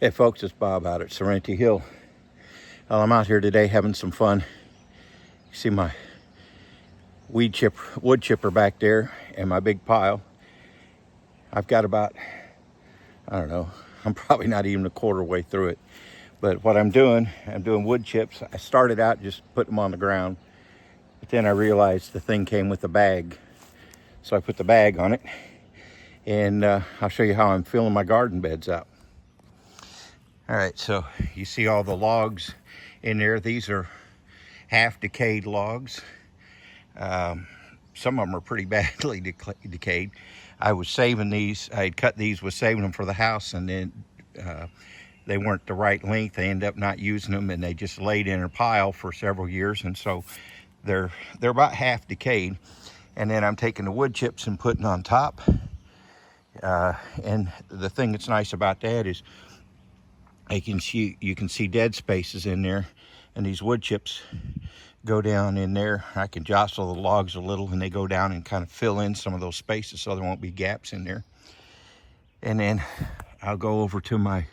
Hey folks, it's Bob out at Serenity Hill. Well, I'm out here today having some fun. You see my wood chipper back there and my big pile. I've got about, I don't know, I'm probably not even a quarter way through it. But what I'm doing wood chips. I started out just putting them on the ground, but then I realized the thing came with a bag. So I put the bag on it, and I'll show you how I'm filling my garden beds out. All right, so you see all the logs in there. These are half decayed logs. Some of them are pretty badly decayed. I was saving these. I had cut these, was saving them for the house, and then they weren't the right length. I ended up not using them, and they just laid in a pile for several years, and so they're about half decayed. And then I'm taking the wood chips and putting on top. And the thing that's nice about that is you can see dead spaces in there, and these wood chips go down in there. I can jostle the logs a little, and they go down and kind of fill in some of those spaces so there won't be gaps in there. And then I'll go over to my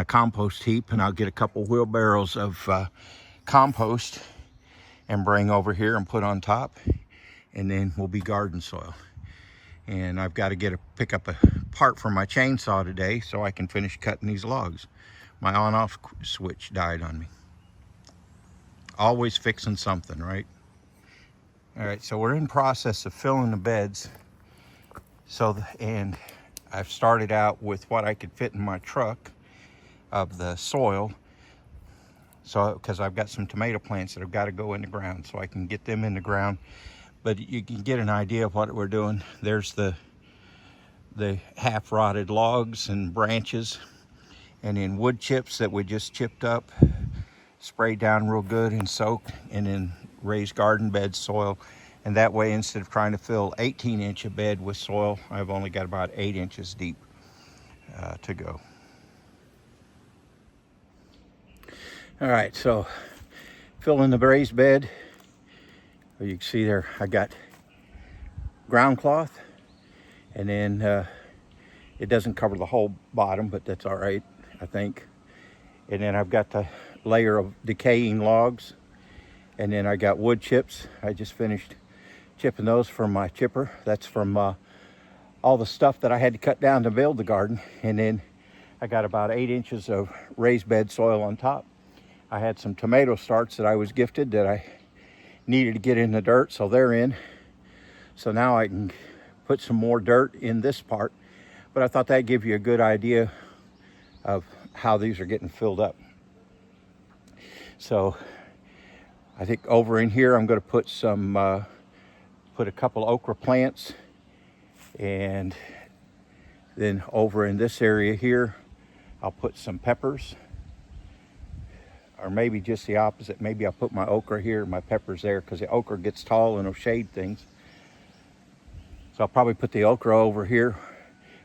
compost heap, and I'll get a couple wheelbarrows of compost and bring over here and put on top, and then we'll be garden soil. And I've got to pick up a part for my chainsaw today so I can finish cutting these logs. My on-off switch died on me. Always fixing something, right? All right, so we're in process of filling the beds. And I've started out with what I could fit in my truck of the soil. So, because I've got some tomato plants that have got to go in the ground, so I can get them in the ground. But you can get an idea of what we're doing. There's the half-rotted logs and branches, and then wood chips that we just chipped up, sprayed down real good and soaked, and then raised garden bed soil. And that way, instead of trying to fill 18-inch a bed with soil, I've only got about 8 inches deep to go. All right, so filling the raised bed. You can see there I got ground cloth, and then it doesn't cover the whole bottom, but that's all right, I think. And then I've got the layer of decaying logs, and then I got wood chips. I just finished chipping those from my chipper. That's from all the stuff that I had to cut down to build the garden. And then I got about 8 inches of raised bed soil on top. I had some tomato starts that I was gifted that I needed to get in the dirt, so they're in. So now I can put some more dirt in this part, but I thought that'd give you a good idea of how these are getting filled up. So I think over in here I'm going to put put a couple okra plants, and then over in this area here I'll put some peppers. Or maybe just the opposite. Maybe I'll put my okra here, my peppers there, because the okra gets tall and it'll shade things. So I'll probably put the okra over here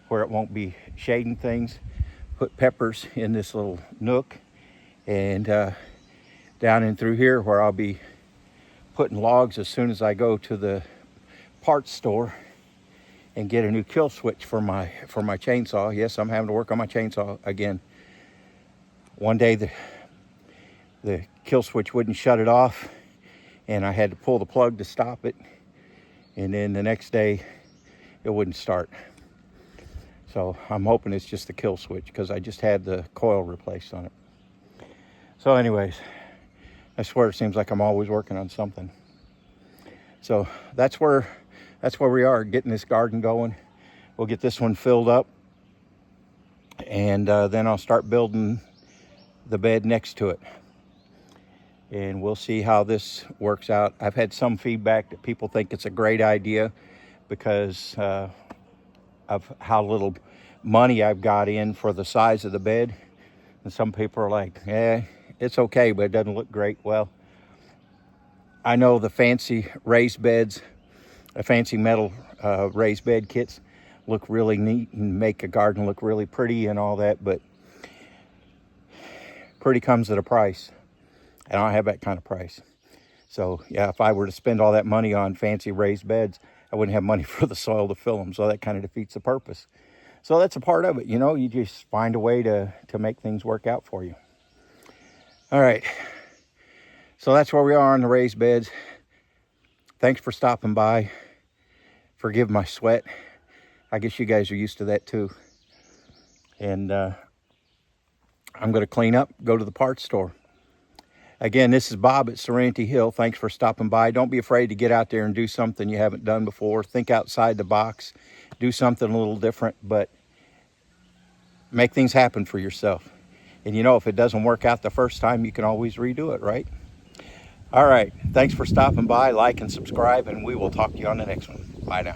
where it won't be shading things. Put peppers in this little nook, and down in through here where I'll be putting logs as soon as I go to the parts store and get a new kill switch for my chainsaw. Yes, I'm having to work on my chainsaw again. One day the kill switch wouldn't shut it off, and I had to pull the plug to stop it, and then the next day it wouldn't start. So I'm hoping it's just the kill switch, because I just had the coil replaced on it. So anyways, I swear it seems like I'm always working on something. So that's where we are, getting this garden going. We'll get this one filled up, and then I'll start building the bed next to it. And we'll see how this works out. I've had some feedback that people think it's a great idea because of how little money I've got in for the size of the bed. And some people are like, it's okay, but it doesn't look great. Well, I know the fancy raised beds, the fancy metal raised bed kits look really neat and make a garden look really pretty and all that, but pretty comes at a price. I don't have that kind of price. So yeah, if I were to spend all that money on fancy raised beds, I wouldn't have money for the soil to fill them. So that kind of defeats the purpose. So that's a part of it, you know, you just find a way to make things work out for you. All right. So that's where we are on the raised beds. Thanks for stopping by. Forgive my sweat. I guess you guys are used to that too. And I'm going to clean up, go to the parts store. Again, this is Bob at Serenity Hill. Thanks for stopping by. Don't be afraid to get out there and do something you haven't done before. Think outside the box. Do something a little different, but make things happen for yourself. And you know, if it doesn't work out the first time, you can always redo it, right? All right. Thanks for stopping by. Like and subscribe, and we will talk to you on the next one. Bye now.